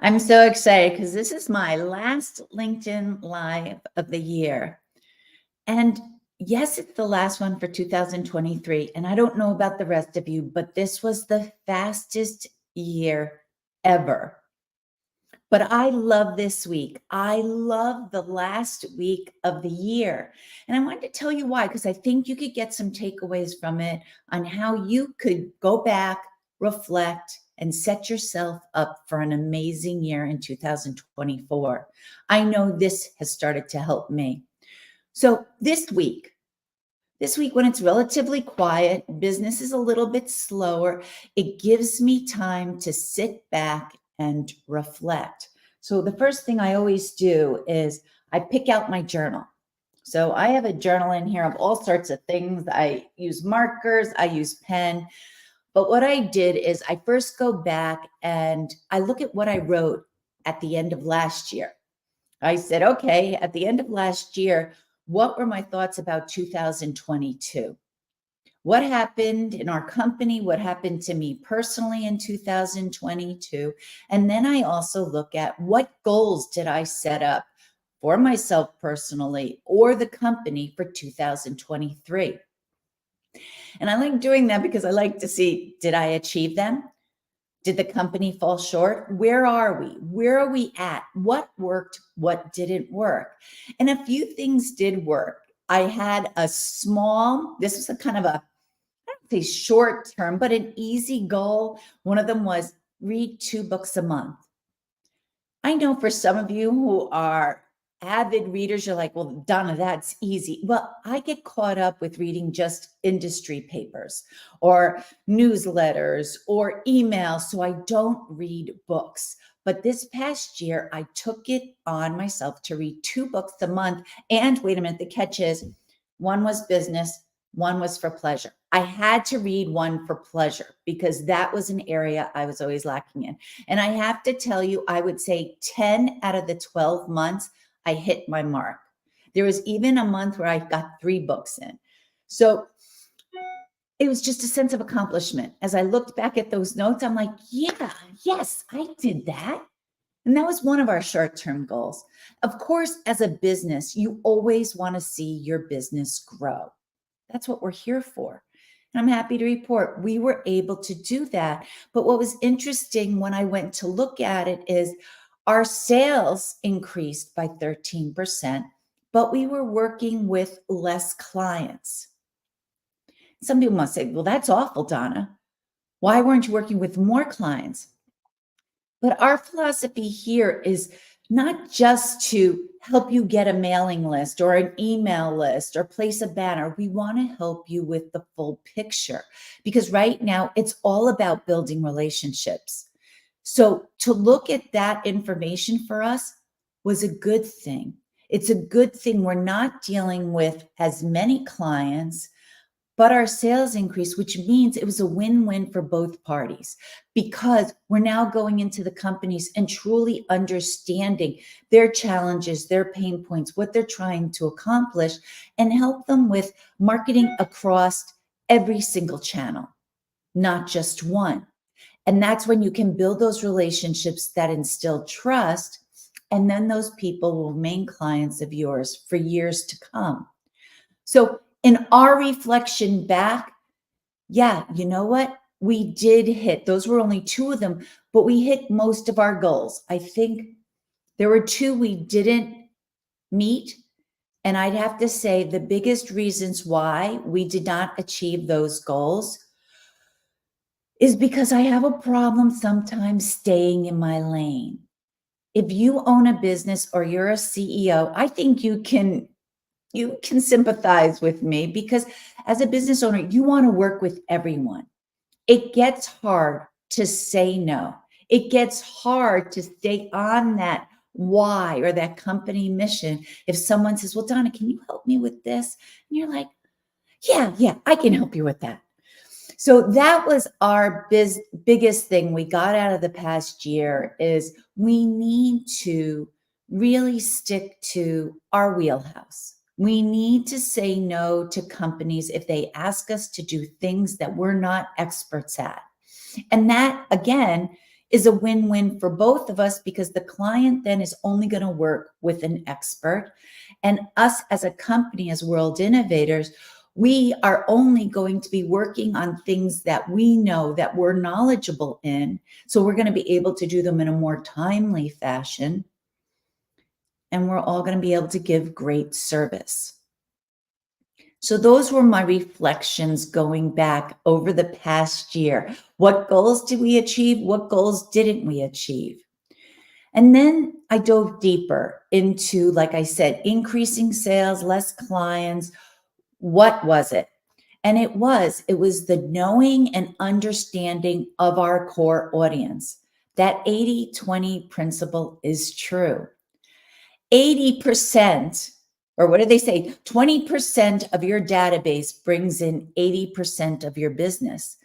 I'm so excited because this is my last LinkedIn Live of the year. And yes, it's the last one for 2023. And I don't know about the rest of you, but this was the fastest year ever. But I love this week. I love the last week of the year. And I wanted to tell you why, because I think you could get some takeaways from it on how you could go back, reflect, and set yourself up for an amazing year in 2024. I know this has started to help me. So this week, when it's relatively quiet, business is a little bit slower, it gives me time to sit back and reflect. So the first thing I always do is I pick out my journal. So I have a journal in here of all sorts of things. I use markers, I use pen. But what I did is I first go back and I look at what I wrote at the end of last year. I said, okay, at the end of last year, what were my thoughts about 2022? What happened in our company? What happened to me personally in 2022? And then I also look at what goals did I set up for myself personally or the company for 2023. And I like doing that because I like to see, did I achieve them? Did the company fall short? Where are we? Where are we at? What worked? What didn't work? And a few things did work. I had a small, this was a kind of a, I don't say short term, but an easy goal. One of them was read 2 books a month. I know for some of you who are avid readers, you're like, well, Donna, that's easy. Well, I get caught up with reading just industry papers or newsletters or emails, so I don't read books. But this past year, I took it on myself to read 2 books a month. And wait a minute, the catch is one was business, one was for pleasure. I had to read one for pleasure because that was an area I was always lacking in. And I have to tell you, I would say 10 out of the 12 months, I hit my mark. There was even a month where I got 3 books in. So it was just a sense of accomplishment. As I looked back at those notes, I'm like, yeah, yes, I did that. And that was one of our short-term goals. Of course, as a business, you always want to see your business grow. That's what we're here for. And I'm happy to report we were able to do that. But what was interesting when I went to look at it is our sales increased by 13%, but we were working with less clients. Some people must say, well, that's awful, Donna. Why weren't you working with more clients? But our philosophy here is not just to help you get a mailing list or an email list or place a banner. We want to help you with the full picture because right now it's all about building relationships. So to look at that information for us was a good thing. It's a good thing we're not dealing with as many clients, but our sales increased, which means it was a win-win for both parties because we're now going into the companies and truly understanding their challenges, their pain points, what they're trying to accomplish, and help them with marketing across every single channel, not just one. And that's when you can build those relationships that instill trust, and then those people will remain clients of yours for years to come. So in our reflection back, yeah, you know what? We did hit, those were only 2 of them, but we hit most of our goals. I think there were 2 we didn't meet. And I'd have to say the biggest reasons why we did not achieve those goals is because I have a problem sometimes staying in my lane. If you own a business or you're a CEO, I think you can sympathize with me because as a business owner, you want to work with everyone. It gets hard to say no. It gets hard to stay on that why or that company mission. If someone says, well, Donna, can you help me with this? And you're like, yeah, I can help you with that. So that was our biggest thing we got out of the past year is we need to really stick to our wheelhouse. We need to say no to companies if they ask us to do things that we're not experts at. And that, again, is a win-win for both of us because the client then is only going to work with an expert. And us as a company, as World Innovators, we are only going to be working on things that we know that we're knowledgeable in. So we're going to be able to do them in a more timely fashion. And we're all going to be able to give great service. So those were my reflections going back over the past year. What goals did we achieve? What goals didn't we achieve? And then I dove deeper into, like I said, increasing sales, less clients. What was it? And it was the knowing and understanding of our core audience. That 80-20 principle is true. 80%, or what do they say? 20% of your database brings in 80% of your business.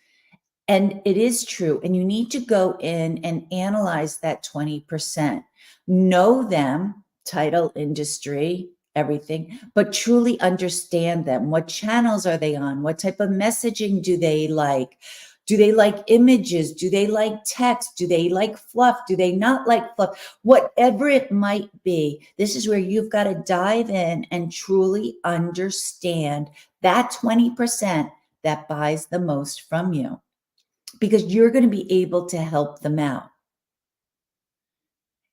And it is true. And you need to go in and analyze that 20%. Know them, title, industry, everything, but truly understand them. What channels are they on? What type of messaging do they like? Do they like images? Do they like text? Do they like fluff? Do they not like fluff? Whatever it might be, this is where you've got to dive in and truly understand that 20% that buys the most from you, because you're going to be able to help them out.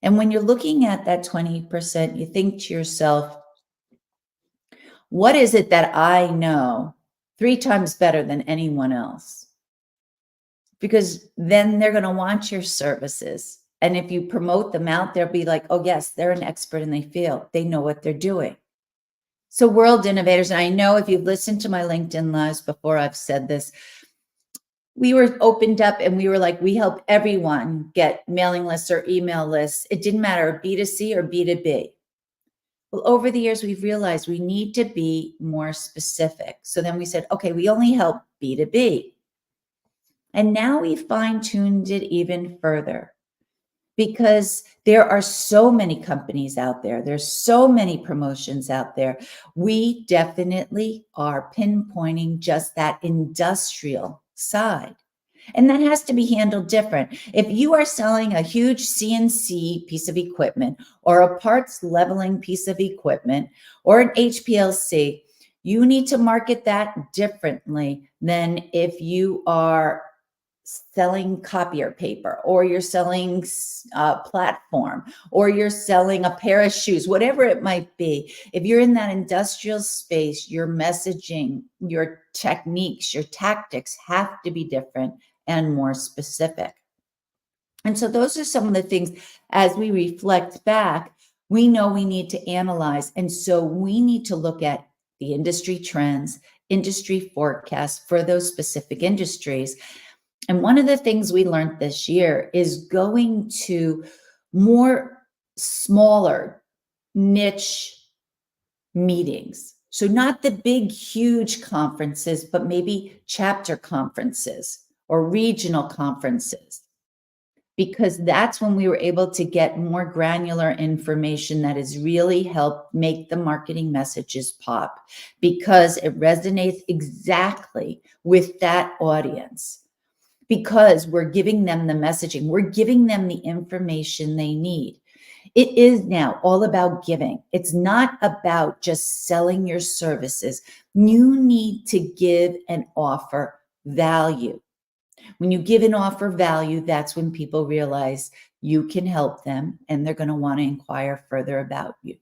And when you're looking at that 20%, you think to yourself, what is it that I know 3 times better than anyone else? Because then they're going to want your services. And if you promote them out, they'll be like, oh, yes, they're an expert in their field. They know what they're doing. So World Innovators, and I know if you've listened to my LinkedIn lives before, I've said this, we were opened up and we were like, we help everyone get mailing lists or email lists. It didn't matter B2C or B2B. Well, over the years, we've realized we need to be more specific. So then we said, okay, we only help B2B. And now we fine-tuned it even further because there are so many companies out there. There's so many promotions out there. We definitely are pinpointing just that industrial side. And that has to be handled different. If you are selling a huge CNC piece of equipment or a parts leveling piece of equipment or an HPLC, you need to market that differently than if you are selling copier paper, or you're selling a platform, or you're selling a pair of shoes, whatever it might be. If you're in that industrial space, your messaging, your techniques, your tactics have to be different and more specific. And so those are some of the things as we reflect back, we know we need to analyze. And so we need to look at the industry trends, industry forecasts for those specific industries. And one of the things we learned this year is going to more smaller niche meetings. So not the big, huge conferences, but maybe chapter conferences or regional conferences, because that's when we were able to get more granular information that has really helped make the marketing messages pop, because it resonates exactly with that audience. Because we're giving them the messaging, we're giving them the information they need. It is now all about giving. It's not about just selling your services. You need to give and offer value. When you give and offer value, that's when people realize you can help them and they're going to want to inquire further about you.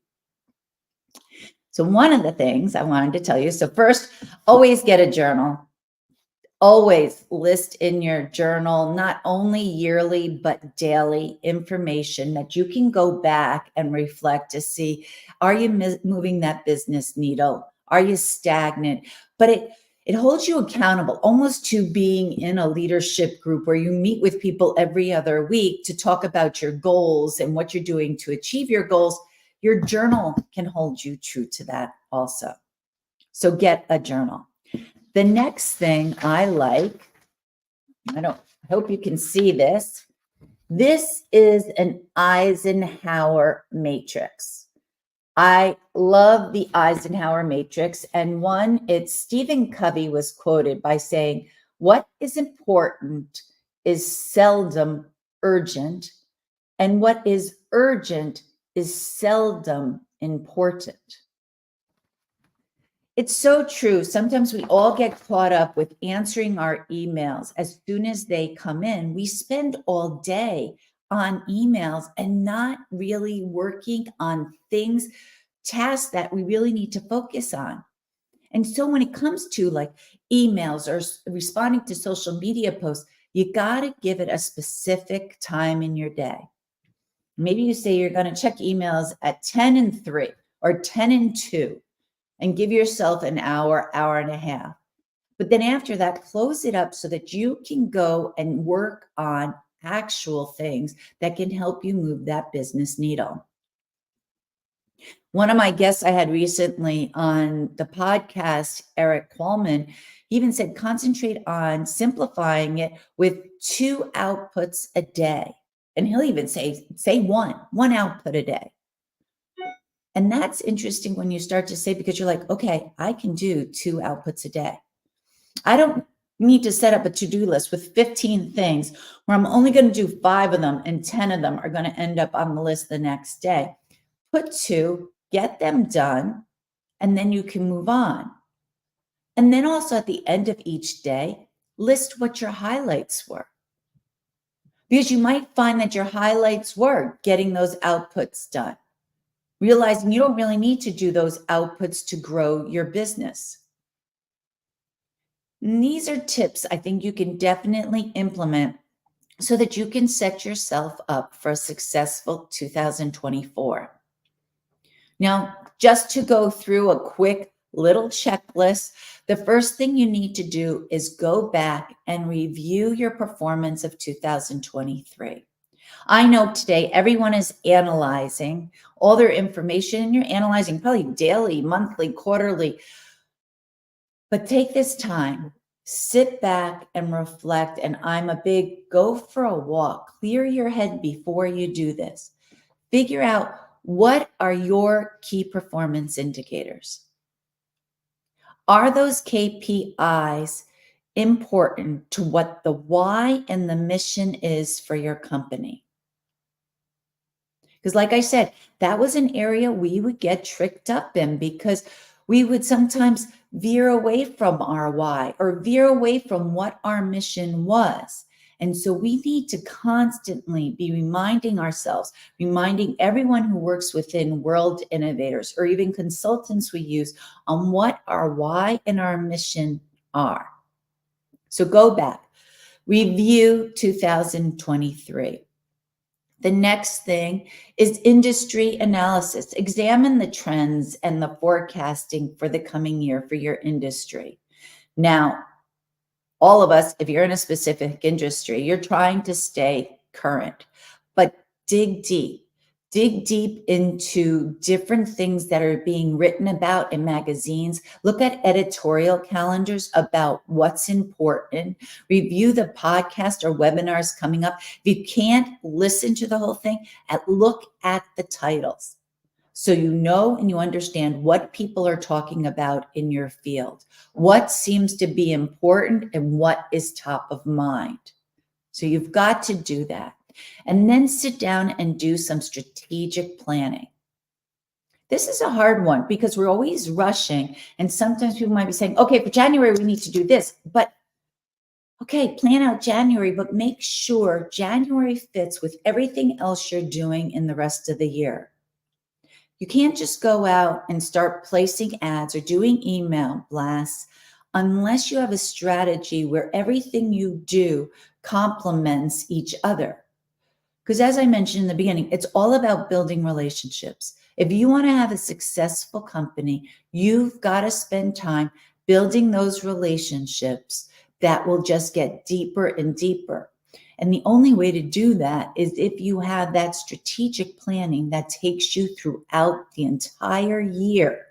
So one of the things I wanted to tell you, so first, always get a journal. Always list in your journal, not only yearly, but daily information that you can go back and reflect to see, are you moving that business needle? Are you stagnant? But it holds you accountable, almost to being in a leadership group where you meet with people every other week to talk about your goals and what you're doing to achieve your goals. Your journal can hold you true to that also. So get a journal. The next thing I like, I hope you can see this. This is an Eisenhower matrix. I love the Eisenhower matrix. And it's Stephen Covey was quoted by saying, what is important is seldom urgent, and what is urgent is seldom important. It's so true. Sometimes we all get caught up with answering our emails as soon as they come in. We spend all day on emails and not really working on things, tasks that we really need to focus on. And so when it comes to like emails or responding to social media posts, you got to give it a specific time in your day. Maybe you say you're going to check emails at 10 and 3 or 10 and 2 and give yourself an hour, hour and a half. But then after that, close it up so that you can go and work on actual things that can help you move that business needle. One of my guests I had recently on the podcast, Eric Qualman, even said concentrate on simplifying it with 2 outputs a day. And he'll even say one output a day. And that's interesting when you start to say, because you're like, okay, I can do 2 outputs a day. I don't need to set up a to-do list with 15 things where I'm only going to do 5 of them and 10 of them are going to end up on the list the next day. Put 2, get them done, and then you can move on. And then also at the end of each day, list what your highlights were. Because you might find that your highlights were getting those outputs done, realizing you don't really need to do those outputs to grow your business. And these are tips I think you can definitely implement so that you can set yourself up for a successful 2024. Now, just to go through a quick little checklist, the first thing you need to do is go back and review your performance of 2023. I know today everyone is analyzing all their information, and you're analyzing probably daily, monthly, quarterly. But take this time, sit back and reflect. And I'm a big go for a walk. Clear your head before you do this. Figure out what are your key performance indicators. Are those KPIs important to what the why and the mission is for your company? Because like I said, that was an area we would get tricked up in because we would sometimes veer away from our why or veer away from what our mission was. And so we need to constantly be reminding ourselves, reminding everyone who works within World Innovators or even consultants we use on what our why and our mission are. So go back, review 2023. The next thing is industry analysis. Examine the trends and the forecasting for the coming year for your industry. Now, all of us, if you're in a specific industry, you're trying to stay current, but dig deep into different things that are being written about in magazines. Look at editorial calendars about what's important. Review the podcast or webinars coming up. If you can't listen to the whole thing, look at the titles. So you know and you understand what people are talking about in your field, what seems to be important and what is top of mind. So you've got to do that. And then sit down and do some strategic planning. This is a hard one because we're always rushing. And sometimes people might be saying, okay, for January, we need to do this. But okay, plan out January, but make sure January fits with everything else you're doing in the rest of the year. You can't just go out and start placing ads or doing email blasts unless you have a strategy where everything you do complements each other. Because as I mentioned in the beginning, it's all about building relationships. If you want to have a successful company, you've got to spend time building those relationships that will just get deeper and deeper. And the only way to do that is if you have that strategic planning that takes you throughout the entire year.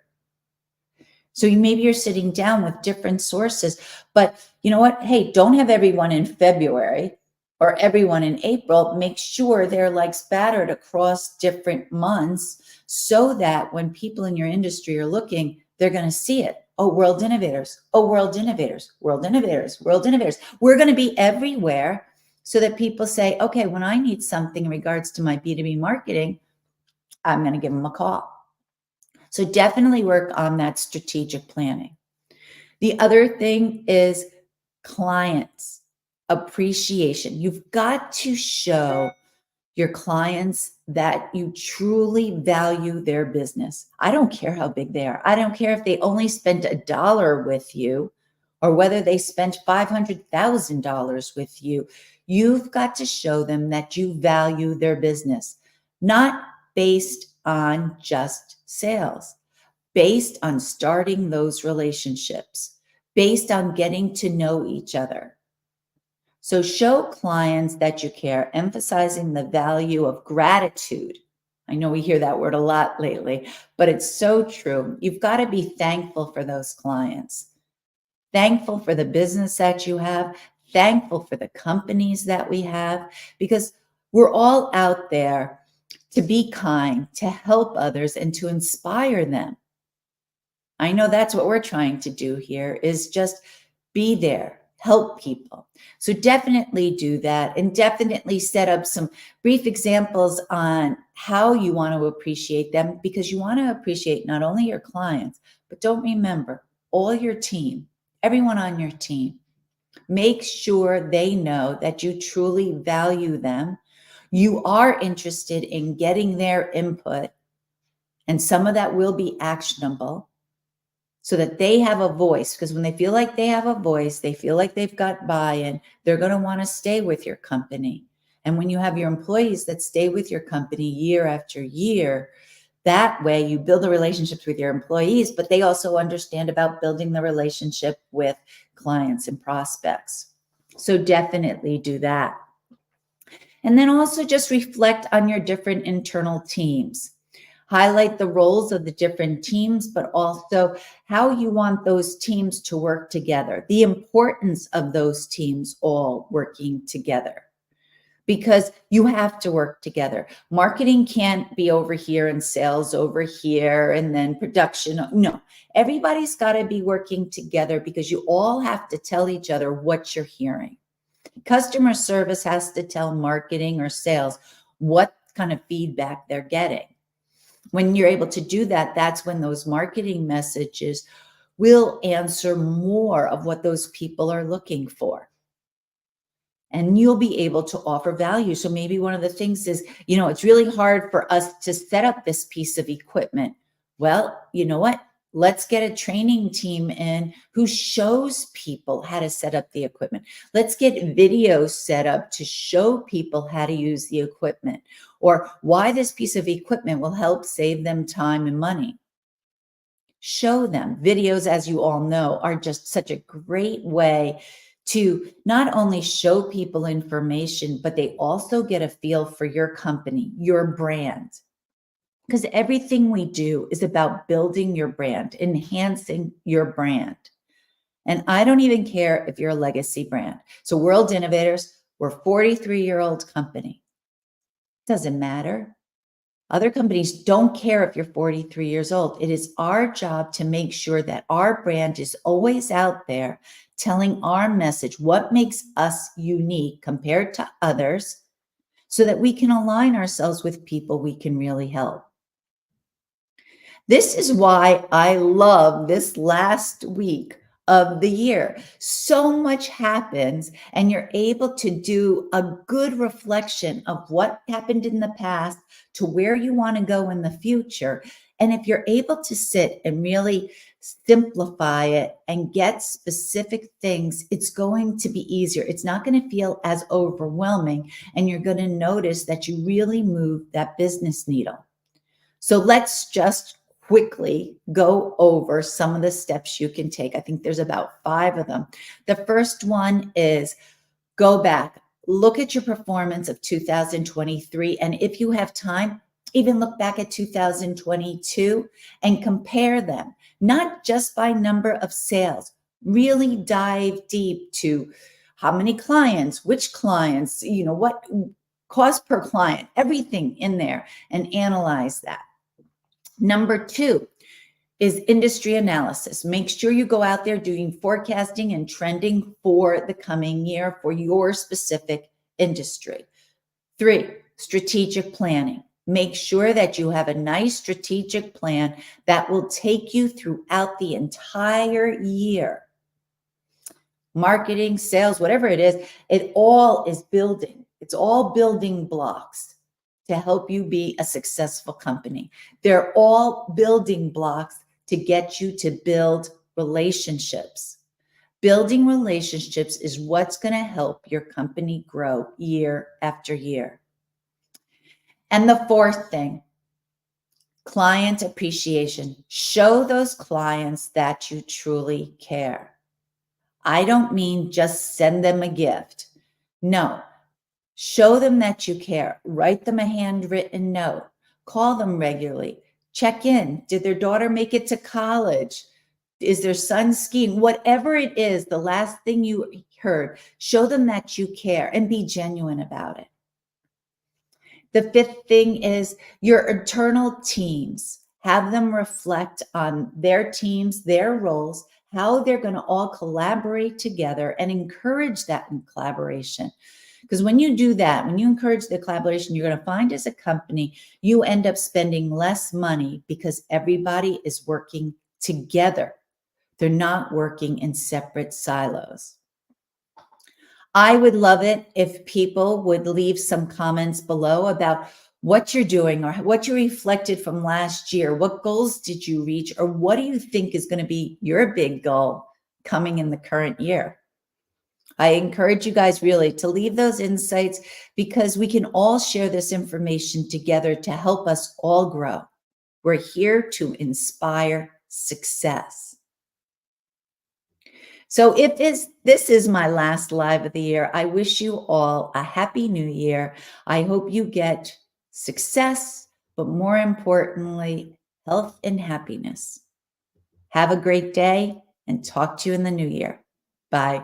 So maybe you're sitting down with different sources, but you know what? Hey, don't have everyone in February or everyone in April. Make sure they're like spattered across different months so that when people in your industry are looking, they're going to see it. Oh, World Innovators. Oh, World Innovators, World Innovators, World Innovators. We're going to be everywhere so that people say, okay, when I need something in regards to my B2B marketing, I'm going to give them a call. So definitely work on that strategic planning. The other thing is clients appreciation. You've got to show your clients that you truly value their business. I don't care how big they are. I don't care if they only spent $1 with you or whether they spent $500,000 with you. You've got to show them that you value their business, not based on just sales, based on starting those relationships, based on getting to know each other. So show clients that you care, emphasizing the value of gratitude. I know we hear that word a lot lately, but it's so true. You've got to be thankful for those clients, thankful for the business that you have, thankful for the companies that we have, because we're all out there to be kind, to help others, and to inspire them. I know that's what we're trying to do here, is just be there, help people. So definitely do that, and definitely set up some brief examples on how you want to appreciate them, because you want to appreciate not only your clients, but don't remember all your team, everyone on your team. Make sure they know that you truly value them. You are interested in getting their input, and some of that will be actionable, so that they have a voice. Because when they feel like they have a voice, they feel like they've got buy-in, they're going to want to stay with your company. And when you have your employees that stay with your company year after year, that way you build the relationships with your employees, but they also understand about building the relationship with clients and prospects. So definitely do that. And then also just reflect on your different internal teams. Highlight the roles of the different teams, but also how you want those teams to work together, the importance of those teams all working together, because you have to work together. Marketing can't be over here and sales over here and then production. No, everybody's got to be working together, because you all have to tell each other what you're hearing. Customer service has to tell marketing or sales what kind of feedback they're getting. When you're able to do that, that's when those marketing messages will answer more of what those people are looking for. And you'll be able to offer value. So maybe one of the things is, it's really hard for us to set up this piece of equipment. Well, you know what? Let's get a training team in who shows people how to set up the equipment. Let's get videos set up to show people how to use the equipment, or why this piece of equipment will help save them time and money. Show them. Videos, as you all know, are just such a great way to not only show people information, but they also get a feel for your company, your brand. Because everything we do is about building your brand, enhancing your brand. And I don't even care if you're a legacy brand. So World Innovators, we're a 43-year-old company. Doesn't matter. Other companies don't care if you're 43 years old. It is our job to make sure that our brand is always out there telling our message, what makes us unique compared to others, so that we can align ourselves with people we can really help. This is why I love this last week of the year. So much happens, and you're able to do a good reflection of what happened in the past to where you want to go in the future. And if you're able to sit and really simplify it and get specific things, it's going to be easier. It's not going to feel as overwhelming, and you're going to notice that you really move that business needle. So let's just quickly go over some of the steps you can take. I think there's about 5 of them. The first one is go back, look at your performance of 2023. And if you have time, even look back at 2022 and compare them, not just by number of sales. Really dive deep to how many clients, which clients, what cost per client, everything in there, and analyze that. Number 2 is industry analysis. Make sure you go out there doing forecasting and trending for the coming year for your specific industry. 3, strategic planning. Make sure that you have a nice strategic plan that will take you throughout the entire year. Marketing, sales, whatever it all is building. It's all building blocks to help you be a successful company. They're all building blocks to get you to build relationships. Building relationships is what's going to help your company grow year after year. And the 4th thing, client appreciation. Show those clients that you truly care. I don't mean just send them a gift. No, show them that you care. Write them a handwritten note. Call them regularly. Check in. Did their daughter make it to college? Is their son skiing? Whatever it is, the last thing you heard, show them that you care and be genuine about it. The 5th thing is your internal teams. Have them reflect on their teams, their roles, how they're going to all collaborate together and encourage that in collaboration. Because when you do that, when you encourage the collaboration, you're going to find as a company, you end up spending less money because everybody is working together. They're not working in separate silos. I would love it if people would leave some comments below about what you're doing or what you reflected from last year. What goals did you reach? Or what do you think is going to be your big goal coming in the current year? I encourage you guys really to leave those insights because we can all share this information together to help us all grow. We're here to inspire success. So if this is my last live of the year, I wish you all a happy new year. I hope you get success, but more importantly, health and happiness. Have a great day and talk to you in the new year. Bye.